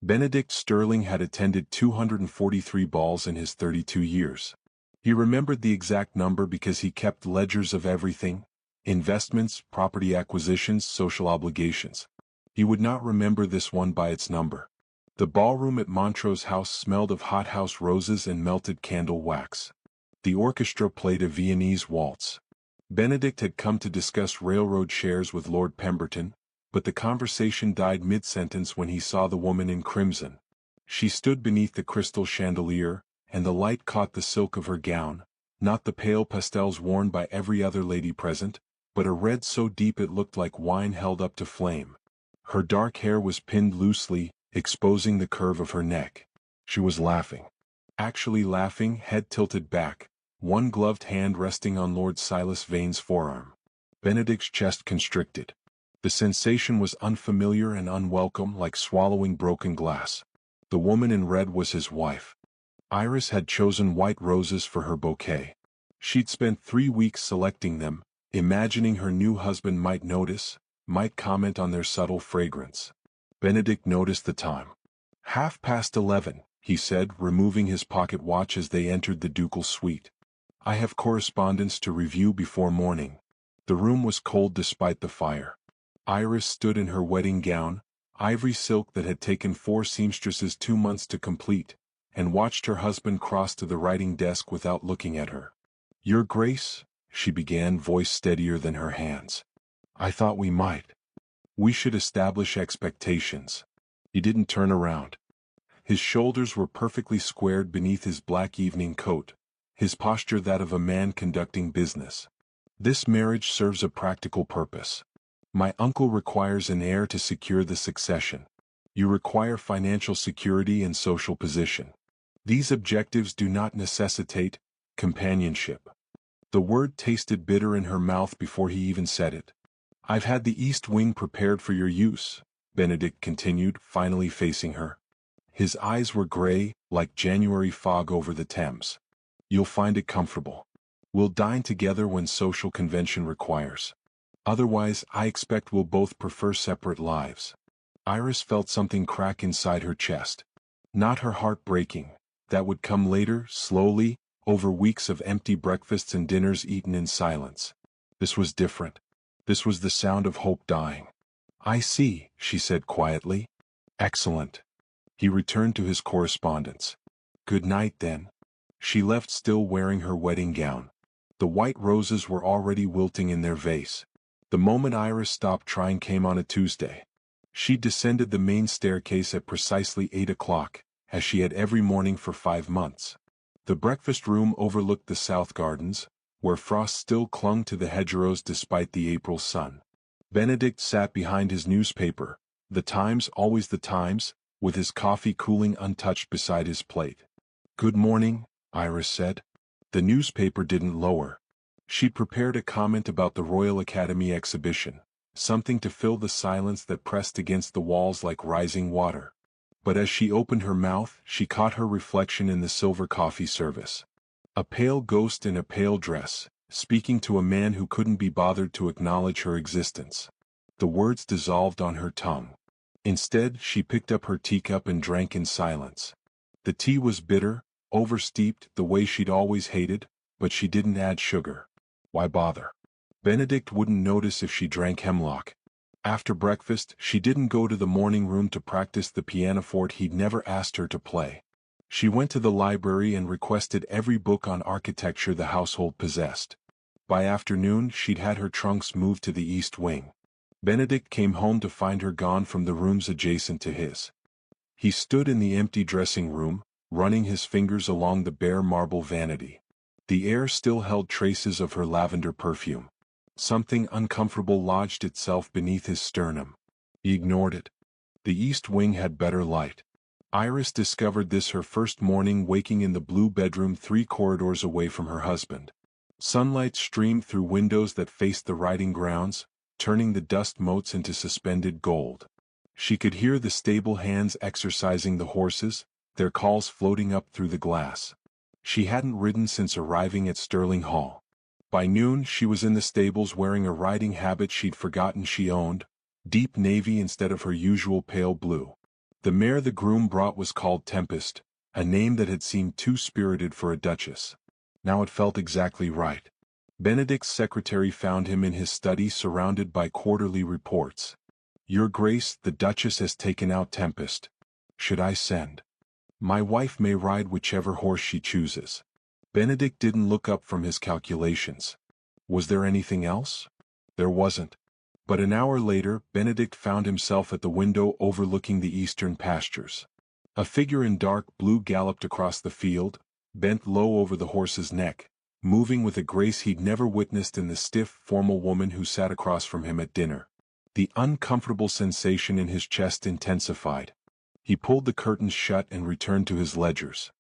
Benedict Sterling had attended 243 balls in his 32 years. He remembered the exact number because he kept ledgers of everything: investments, property acquisitions, social obligations. He would not remember this one by its number. The ballroom at Montrose House smelled of hothouse roses and melted candle wax. The orchestra played a Viennese waltz. Benedict had come to discuss railroad shares with Lord Pemberton, but the conversation died mid-sentence when he saw the woman in crimson. She stood beneath the crystal chandelier, and the light caught the silk of her gown, not the pale pastels worn by every other lady present, but a red so deep it looked like wine held up to flame. Her dark hair was pinned loosely, exposing the curve of her neck. She was laughing. Actually laughing, head tilted back, one gloved hand resting on Lord Silas Vane's forearm. Benedict's chest constricted. The sensation was unfamiliar and unwelcome, like swallowing broken glass. The woman in red was his wife. Iris had chosen white roses for her bouquet. She'd spent 3 weeks selecting them, imagining her new husband might notice, might comment on their subtle fragrance. Benedict noticed the time. 11:30, he said, removing his pocket watch as they entered the ducal suite. I have correspondence to review before morning. The room was cold despite the fire. Iris stood in her wedding gown, ivory silk that had taken 4 seamstresses 2 months to complete, and watched her husband cross to the writing desk without looking at her. Your Grace, she began, voice steadier than her hands. I thought we might. We should establish expectations. He didn't turn around. His shoulders were perfectly squared beneath his black evening coat, his posture that of a man conducting business. This marriage serves a practical purpose. My uncle requires an heir to secure the succession. You require financial security and social position. These objectives do not necessitate companionship. The word tasted bitter in her mouth before he even said it. I've had the East Wing prepared for your use, Benedict continued, finally facing her. His eyes were gray, like January fog over the Thames. You'll find it comfortable. We'll dine together when social convention requires. Otherwise, I expect we'll both prefer separate lives. Iris felt something crack inside her chest. Not her heart breaking. That would come later, slowly, over weeks of empty breakfasts and dinners eaten in silence. This was different. This was the sound of hope dying. I see, she said quietly. Excellent. He returned to his correspondence. Good night, then. She left still wearing her wedding gown. The white roses were already wilting in their vase. The moment Iris stopped trying came on a Tuesday. She descended the main staircase at precisely 8 o'clock, as she had every morning for 5 months. The breakfast room overlooked the south gardens, where frost still clung to the hedgerows despite the April sun. Benedict sat behind his newspaper, The Times, always the Times, with his coffee cooling untouched beside his plate. Good morning, Iris said. The newspaper didn't lower. She prepared a comment about the Royal Academy exhibition, something to fill the silence that pressed against the walls like rising water. But as she opened her mouth, she caught her reflection in the silver coffee service. A pale ghost in a pale dress, speaking to a man who couldn't be bothered to acknowledge her existence. The words dissolved on her tongue. Instead, she picked up her teacup and drank in silence. The tea was bitter, oversteeped, the way she'd always hated, but she didn't add sugar. Why bother? Benedict wouldn't notice if she drank hemlock. After breakfast, she didn't go to the morning room to practice the pianoforte he'd never asked her to play. She went to the library and requested every book on architecture the household possessed. By afternoon, she'd had her trunks moved to the East Wing. Benedict came home to find her gone from the rooms adjacent to his. He stood in the empty dressing room, running his fingers along the bare marble vanity. The air still held traces of her lavender perfume. Something uncomfortable lodged itself beneath his sternum. He ignored it. The East Wing had better light. Iris discovered this her first morning waking in the blue bedroom 3 corridors away from her husband. Sunlight streamed through windows that faced the riding grounds, turning the dust motes into suspended gold. She could hear the stable hands exercising the horses, their calls floating up through the glass. She hadn't ridden since arriving at Stirling Hall. By noon she was in the stables wearing a riding habit she'd forgotten she owned, deep navy instead of her usual pale blue. The mare the groom brought was called Tempest, a name that had seemed too spirited for a duchess. Now it felt exactly right. Benedict's secretary found him in his study surrounded by quarterly reports. "Your Grace, the Duchess has taken out Tempest. Should I send? My wife may ride whichever horse she chooses." Benedict didn't look up from his calculations. Was there anything else? There wasn't. But an hour later, Benedict found himself at the window overlooking the eastern pastures. A figure in dark blue galloped across the field, bent low over the horse's neck, moving with a grace he'd never witnessed in the stiff, formal woman who sat across from him at dinner. The uncomfortable sensation in his chest intensified. He pulled the curtains shut and returned to his ledgers.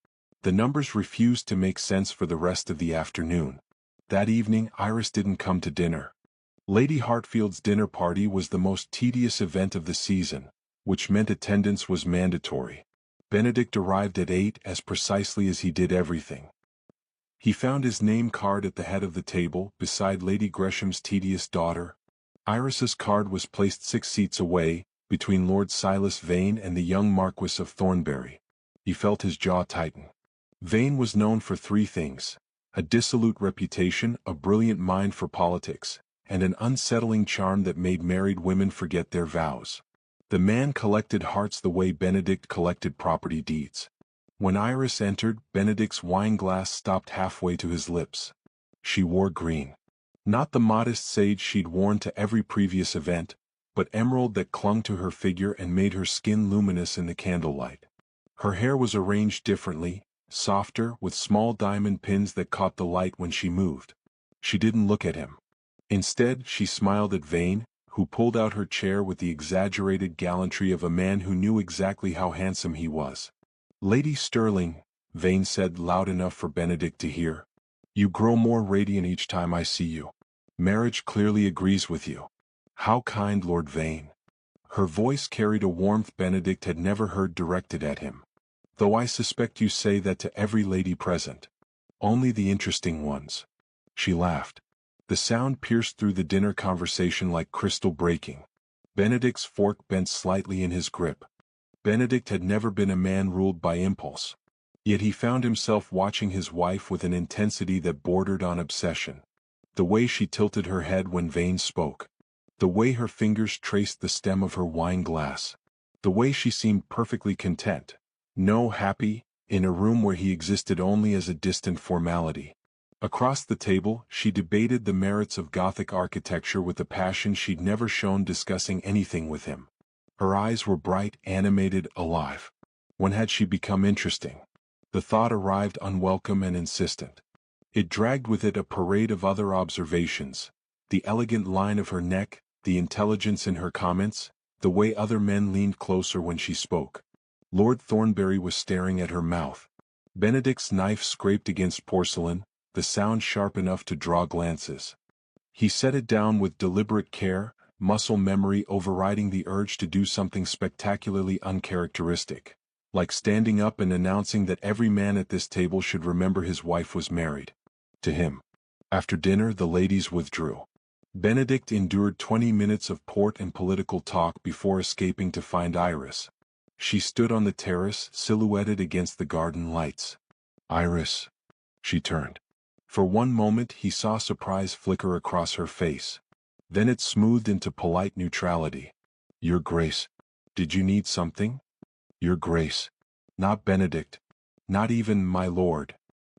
The numbers refused to make sense for the rest of the afternoon. That evening, Iris didn't come to dinner. Lady Hartfield's dinner party was the most tedious event of the season, which meant attendance was mandatory. Benedict arrived at 8 as precisely as he did everything. He found his name card at the head of the table, beside Lady Gresham's tedious daughter. Iris's card was placed 6 seats away, between Lord Silas Vane and the young Marquis of Thornbury. He felt his jaw tighten. Vane was known for 3 things: a dissolute reputation, a brilliant mind for politics, and an unsettling charm that made married women forget their vows. The man collected hearts the way Benedict collected property deeds. When Iris entered, Benedict's wine glass stopped halfway to his lips. She wore green. Not the modest sage she'd worn to every previous event, but emerald that clung to her figure and made her skin luminous in the candlelight. Her hair was arranged differently, softer, with small diamond pins that caught the light when she moved. She didn't look at him. Instead, she smiled at Vane, who pulled out her chair with the exaggerated gallantry of a man who knew exactly how handsome he was. "Lady Stirling," Vane said loud enough for Benedict to hear, "you grow more radiant each time I see you. Marriage clearly agrees with you." "How kind, Lord Vane." Her voice carried a warmth Benedict had never heard directed at him. "Though I suspect you say that to every lady present. Only the interesting ones." She laughed. The sound pierced through the dinner conversation like crystal breaking. Benedict's fork bent slightly in his grip. Benedict had never been a man ruled by impulse. Yet he found himself watching his wife with an intensity that bordered on obsession. The way she tilted her head when Vane spoke. The way her fingers traced the stem of her wine glass. The way she seemed perfectly content, happy, in a room where he existed only as a distant formality. Across the table, she debated the merits of Gothic architecture with a passion she'd never shown discussing anything with him. Her eyes were bright, animated, alive. When had she become interesting? The thought arrived unwelcome and insistent. It dragged with it a parade of other observations: the elegant line of her neck, the intelligence in her comments, the way other men leaned closer when she spoke. Lord Thornbury was staring at her mouth. Benedict's knife scraped against porcelain, the sound sharp enough to draw glances. He set it down with deliberate care, muscle memory overriding the urge to do something spectacularly uncharacteristic, like standing up and announcing that every man at this table should remember his wife was married to him. After dinner, the ladies withdrew. Benedict endured 20 minutes of port and political talk before escaping to find Iris. She stood on the terrace, silhouetted against the garden lights. "Iris." She turned. For one moment he saw surprise flicker across her face. Then it smoothed into polite neutrality. "Your Grace. Did you need something?" "Your Grace." Not Benedict. Not even my lord.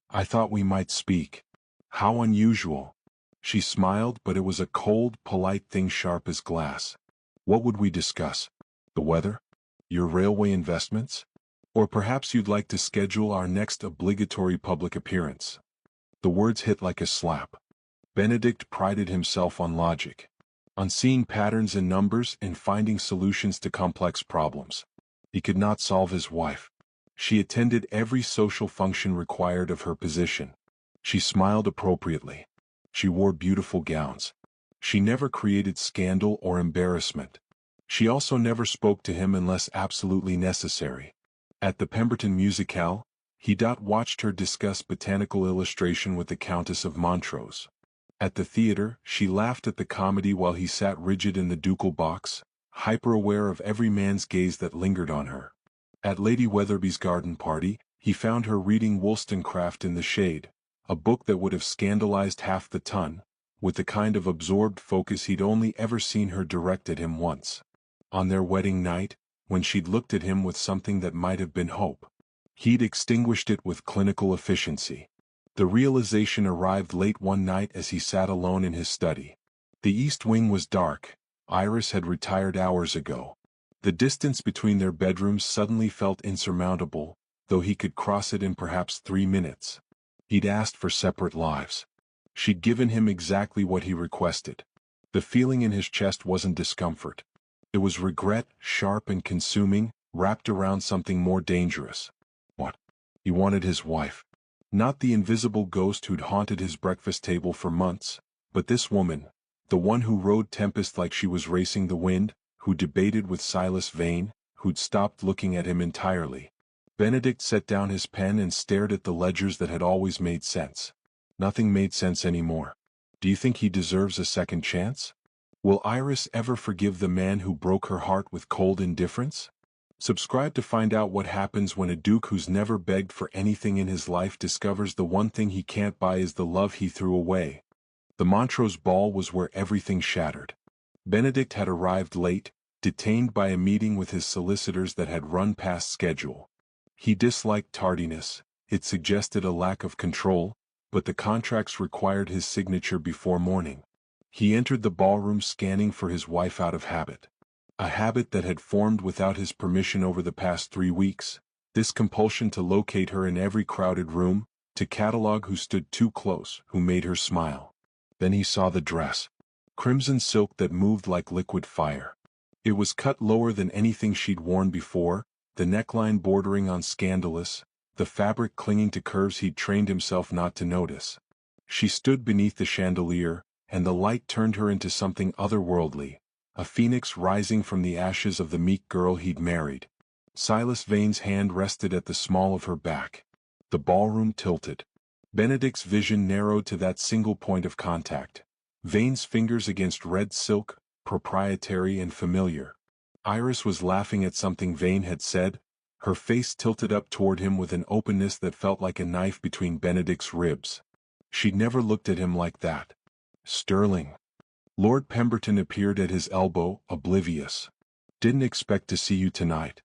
"I thought we might speak." "How unusual." She smiled, but it was a cold, polite thing sharp as glass. "What would we discuss? The weather? Your railway investments? Or perhaps you'd like to schedule our next obligatory public appearance?" The words hit like a slap. Benedict prided himself on logic, on seeing patterns in numbers and finding solutions to complex problems. He could not solve his wife. She attended every social function required of her position. She smiled appropriately. She wore beautiful gowns. She never created scandal or embarrassment. She also never spoke to him unless absolutely necessary. At the Pemberton Musicale, he watched her discuss botanical illustration with the Countess of Montrose. At the theater, she laughed at the comedy while he sat rigid in the ducal box, hyper-aware of every man's gaze that lingered on her. At Lady Weatherby's garden party, he found her reading Wollstonecraft in the shade, a book that would have scandalized half the ton, with the kind of absorbed focus he'd only ever seen her direct at him once. On their wedding night, when she'd looked at him with something that might have been hope, he'd extinguished it with clinical efficiency. The realization arrived late one night as he sat alone in his study. The east wing was dark. Iris had retired hours ago. The distance between their bedrooms suddenly felt insurmountable, though he could cross it in perhaps 3 minutes. He'd asked for separate lives. She'd given him exactly what he requested. The feeling in his chest wasn't discomfort. It was regret, sharp and consuming, wrapped around something more dangerous. What? He wanted his wife. Not the invisible ghost who'd haunted his breakfast table for months, but this woman, the one who rode Tempest like she was racing the wind, who debated with Silas Vane, who'd stopped looking at him entirely. Benedict set down his pen and stared at the ledgers that had always made sense. Nothing made sense anymore. Do you think he deserves a second chance? Will Iris ever forgive the man who broke her heart with cold indifference? Subscribe to find out what happens when a duke who's never begged for anything in his life discovers the one thing he can't buy is the love he threw away. The Montrose ball was where everything shattered. Benedict had arrived late, detained by a meeting with his solicitors that had run past schedule. He disliked tardiness, it suggested a lack of control, but the contracts required his signature before morning. He entered the ballroom scanning for his wife out of habit. A habit that had formed without his permission over the past 3 weeks, this compulsion to locate her in every crowded room, to catalog who stood too close, who made her smile. Then he saw the dress. Crimson silk that moved like liquid fire. It was cut lower than anything she'd worn before, the neckline bordering on scandalous, the fabric clinging to curves he'd trained himself not to notice. She stood beneath the chandelier, and the light turned her into something otherworldly, a phoenix rising from the ashes of the meek girl he'd married. Silas Vane's hand rested at the small of her back. The ballroom tilted. Benedict's vision narrowed to that single point of contact. Vane's fingers against red silk, proprietary and familiar. Iris was laughing at something Vane had said, her face tilted up toward him with an openness that felt like a knife between Benedict's ribs. She'd never looked at him like that. Sterling. Lord Pemberton appeared at his elbow, oblivious. Didn't expect to see you tonight.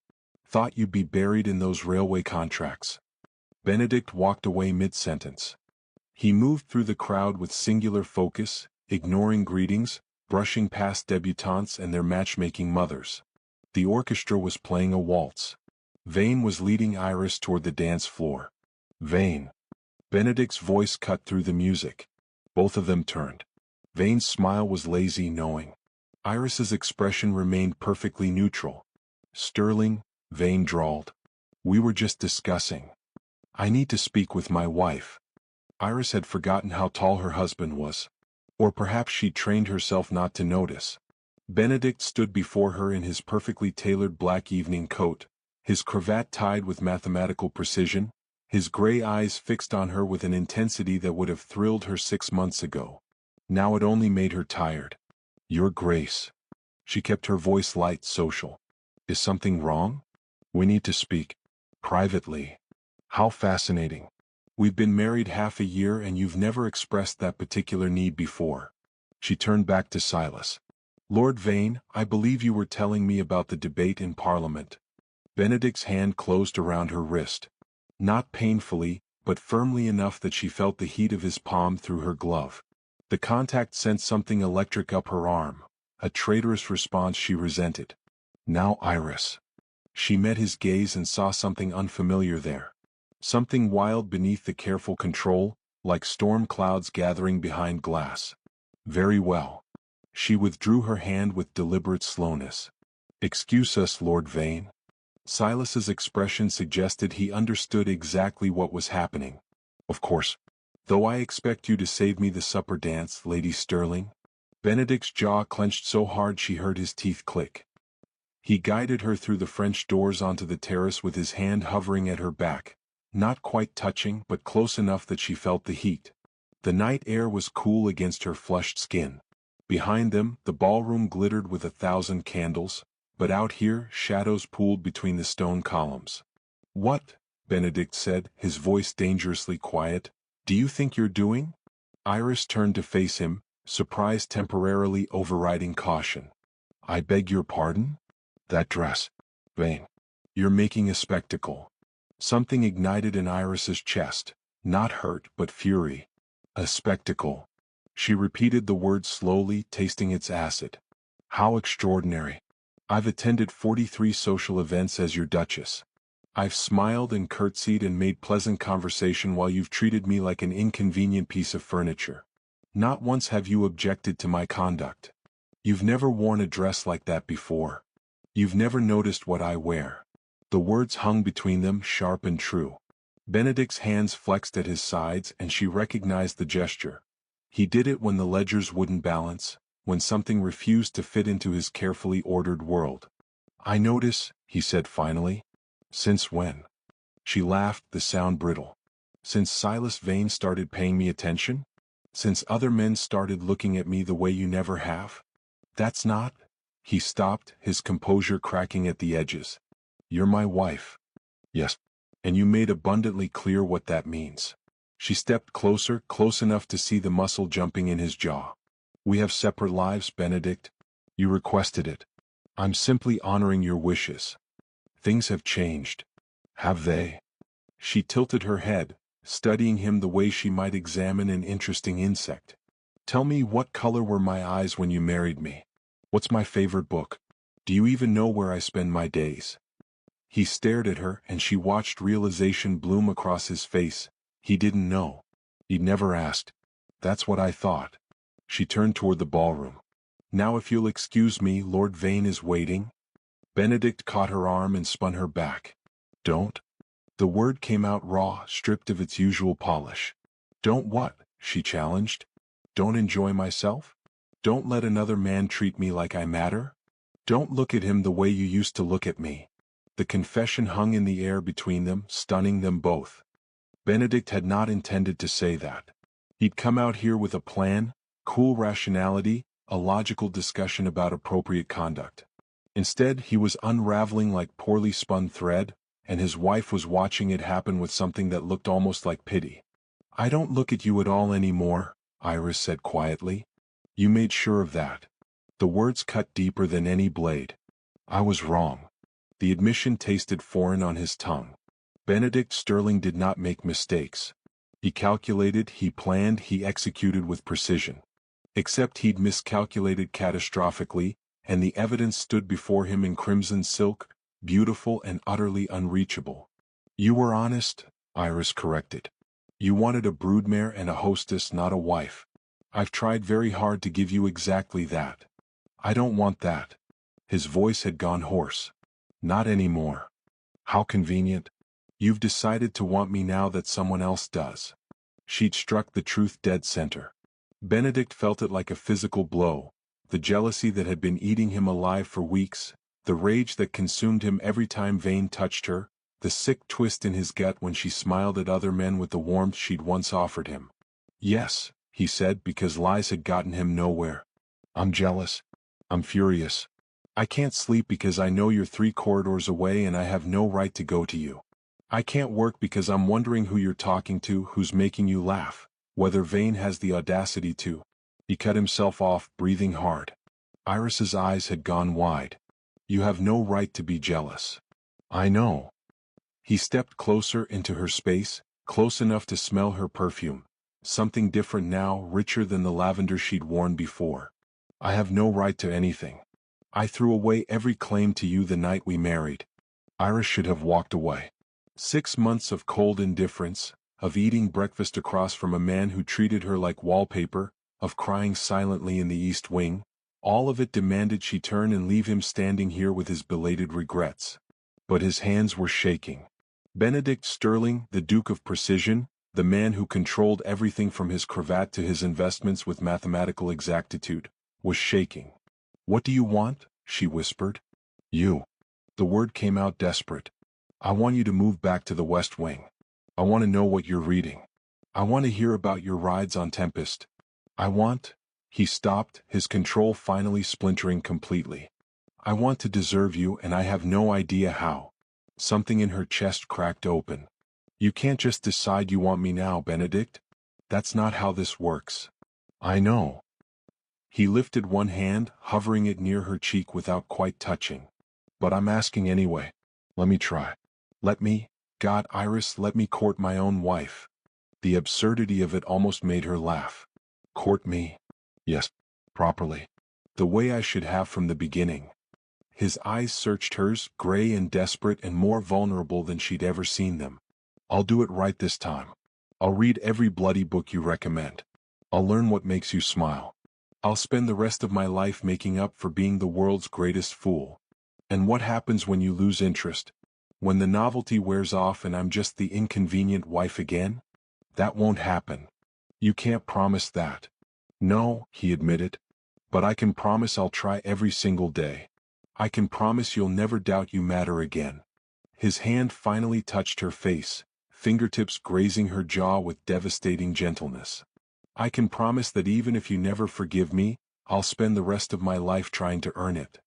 Thought you'd be buried in those railway contracts. Benedict walked away mid-sentence. He moved through the crowd with singular focus, ignoring greetings, brushing past debutantes and their matchmaking mothers. The orchestra was playing a waltz. Vane was leading Iris toward the dance floor. Vane. Benedict's voice cut through the music. Both of them turned. Vane's smile was lazy, knowing. Iris's expression remained perfectly neutral. Sterling, Vane drawled. We were just discussing. I need to speak with my wife. Iris had forgotten how tall her husband was. Or perhaps she'd trained herself not to notice. Benedict stood before her in his perfectly tailored black evening coat, his cravat tied with mathematical precision, his gray eyes fixed on her with an intensity that would have thrilled her 6 months ago. Now it only made her tired. Your Grace. She kept her voice light, social. Is something wrong? We need to speak. Privately. How fascinating. We've been married half a year and you've never expressed that particular need before. She turned back to Silas. Lord Vane, I believe you were telling me about the debate in Parliament. Benedict's hand closed around her wrist. Not painfully, but firmly enough that she felt the heat of his palm through her glove. The contact sent something electric up her arm, a traitorous response she resented. Now Iris. She met his gaze and saw something unfamiliar there. Something wild beneath the careful control, like storm clouds gathering behind glass. Very well. She withdrew her hand with deliberate slowness. Excuse us, Lord Vane. Silas's expression suggested he understood exactly what was happening. Of course. Though I expect you to save me the supper dance, Lady Sterling. Benedict's jaw clenched so hard she heard his teeth click. He guided her through the French doors onto the terrace with his hand hovering at her back, not quite touching but close enough that she felt the heat. The night air was cool against her flushed skin. Behind them, the ballroom glittered with 1,000 candles, but out here, shadows pooled between the stone columns. "What?" Benedict said, his voice dangerously quiet. "Do you think you're doing?" Iris turned to face him, surprise temporarily overriding caution. "I beg your pardon? That dress. Vane. You're making a spectacle." Something ignited in Iris's chest, not hurt but fury. "A spectacle." She repeated the word slowly, tasting its acid. "How extraordinary. I've attended 43 social events as your Duchess. I've smiled and curtsied and made pleasant conversation while you've treated me like an inconvenient piece of furniture. Not once have you objected to my conduct. You've never worn a dress like that before. You've never noticed what I wear." The words hung between them, sharp and true. Benedict's hands flexed at his sides and she recognized the gesture. He did it when the ledgers wouldn't balance, when something refused to fit into his carefully ordered world. "I notice," he said finally. "Since when?" She laughed, the sound brittle. "Since Silas Vane started paying me attention? Since other men started looking at me the way you never have? That's not—" He stopped, his composure cracking at the edges. "You're my wife." "Yes. And you made abundantly clear what that means." She stepped closer, close enough to see the muscle jumping in his jaw. "We have separate lives, Benedict. You requested it. I'm simply honoring your wishes." "Things have changed." "Have they?" She tilted her head, studying him the way she might examine an interesting insect. "Tell me, what color were my eyes when you married me? What's my favorite book? Do you even know where I spend my days?" He stared at her and she watched realization bloom across his face. He didn't know. He'd never asked. "That's what I thought." She turned toward the ballroom. "Now if you'll excuse me, Lord Vane is waiting." Benedict caught her arm and spun her back. "Don't." The word came out raw, stripped of its usual polish. "Don't what?" she challenged. "Don't enjoy myself? Don't let another man treat me like I matter? Don't look at him the way you used to look at me?" The confession hung in the air between them, stunning them both. Benedict had not intended to say that. He'd come out here with a plan, cool rationality, a logical discussion about appropriate conduct. Instead, he was unraveling like poorly spun thread, and his wife was watching it happen with something that looked almost like pity. "I don't look at you at all anymore," Iris said quietly. "You made sure of that." The words cut deeper than any blade. "I was wrong." The admission tasted foreign on his tongue. Benedict Sterling did not make mistakes. He calculated, he planned, he executed with precision. Except he'd miscalculated catastrophically, and the evidence stood before him in crimson silk, beautiful and utterly unreachable. "You were honest," Iris corrected. "You wanted a broodmare and a hostess, not a wife. I've tried very hard to give you exactly that. I don't want that." His voice had gone hoarse. "Not anymore." "How convenient. You've decided to want me now that someone else does." She'd struck the truth dead center. Benedict felt it like a physical blow, the jealousy that had been eating him alive for weeks, the rage that consumed him every time Vane touched her, the sick twist in his gut when she smiled at other men with the warmth she'd once offered him. "Yes," he said, because lies had gotten him nowhere. "I'm jealous. I'm furious. I can't sleep because I know you're 3 corridors away and I have no right to go to you. I can't work because I'm wondering who you're talking to, who's making you laugh, whether Vane has the audacity to." He cut himself off, breathing hard. Iris's eyes had gone wide. "You have no right to be jealous." "I know." He stepped closer into her space, close enough to smell her perfume. Something different now, richer than the lavender she'd worn before. "I have no right to anything. I threw away every claim to you the night we married." Iris should have walked away. 6 months of cold indifference, of eating breakfast across from a man who treated her like wallpaper, of crying silently in the East Wing, all of it demanded she turn and leave him standing here with his belated regrets. But his hands were shaking. Benedict Sterling, the Duke of Precision, the man who controlled everything from his cravat to his investments with mathematical exactitude, was shaking. "What do you want?" she whispered. "You." The word came out desperate. "I want you to move back to the West Wing. I want to know what you're reading. I want to hear about your rides on Tempest. I want—" He stopped, his control finally splintering completely. I want to deserve you and I have no idea how. Something in her chest cracked open. You can't just decide you want me now, Benedict. That's not how this works. I know. He lifted one hand, hovering it near her cheek without quite touching. But I'm asking anyway. Let me try. Let me, God, Iris, let me court my own wife. The absurdity of it almost made her laugh. Court me? Yes, properly. The way I should have from the beginning. His eyes searched hers, gray and desperate and more vulnerable than she'd ever seen them. I'll do it right this time. I'll read every bloody book you recommend. I'll learn what makes you smile. I'll spend the rest of my life making up for being the world's greatest fool. And what happens when you lose interest? When the novelty wears off and I'm just the inconvenient wife again? That won't happen. You can't promise that. No, he admitted. But I can promise I'll try every single day. I can promise you'll never doubt you matter again. His hand finally touched her face, fingertips grazing her jaw with devastating gentleness. I can promise that even if you never forgive me, I'll spend the rest of my life trying to earn it.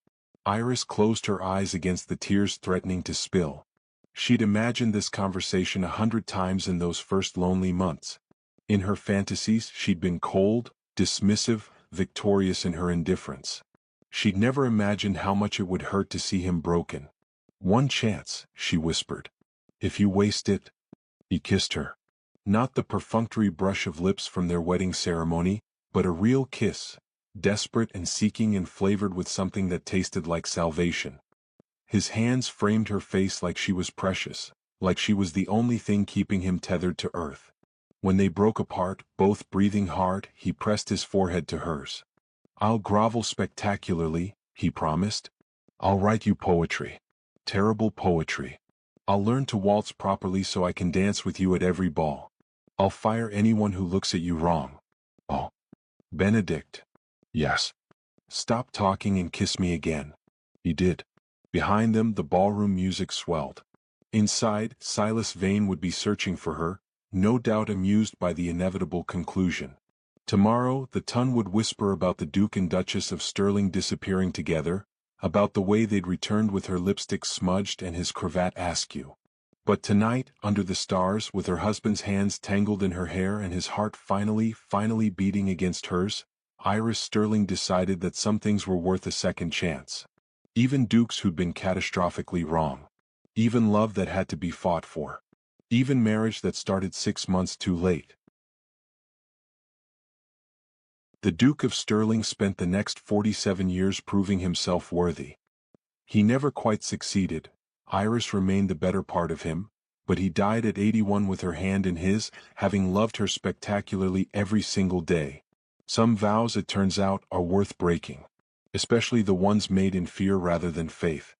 Iris closed her eyes against the tears threatening to spill. She'd imagined this conversation 100 times in those first lonely months. In her fantasies, she'd been cold, dismissive, victorious in her indifference. She'd never imagined how much it would hurt to see him broken. One chance, she whispered. If you waste it. He kissed her. Not the perfunctory brush of lips from their wedding ceremony, but a real kiss, desperate and seeking and flavored with something that tasted like salvation. His hands framed her face like she was precious, like she was the only thing keeping him tethered to earth. When they broke apart, both breathing hard, he pressed his forehead to hers. I'll grovel spectacularly, he promised. I'll write you poetry. Terrible poetry. I'll learn to waltz properly so I can dance with you at every ball. I'll fire anyone who looks at you wrong. Oh. Benedict. Yes. Stop talking and kiss me again. He did. Behind them, the ballroom music swelled. Inside, Silas Vane would be searching for her, no doubt amused by the inevitable conclusion. Tomorrow, the Ton would whisper about the Duke and Duchess of Stirling disappearing together, about the way they'd returned with her lipstick smudged and his cravat askew. But tonight, under the stars, with her husband's hands tangled in her hair and his heart finally beating against hers, Iris Stirling decided that some things were worth a second chance. Even dukes who'd been catastrophically wrong. Even love that had to be fought for. Even marriage that started 6 months too late. The Duke of Stirling spent the next 47 years proving himself worthy. He never quite succeeded. Iris remained the better part of him, but he died at 81 with her hand in his, having loved her spectacularly every single day. Some vows, it turns out, are worth breaking. Especially the ones made in fear rather than faith.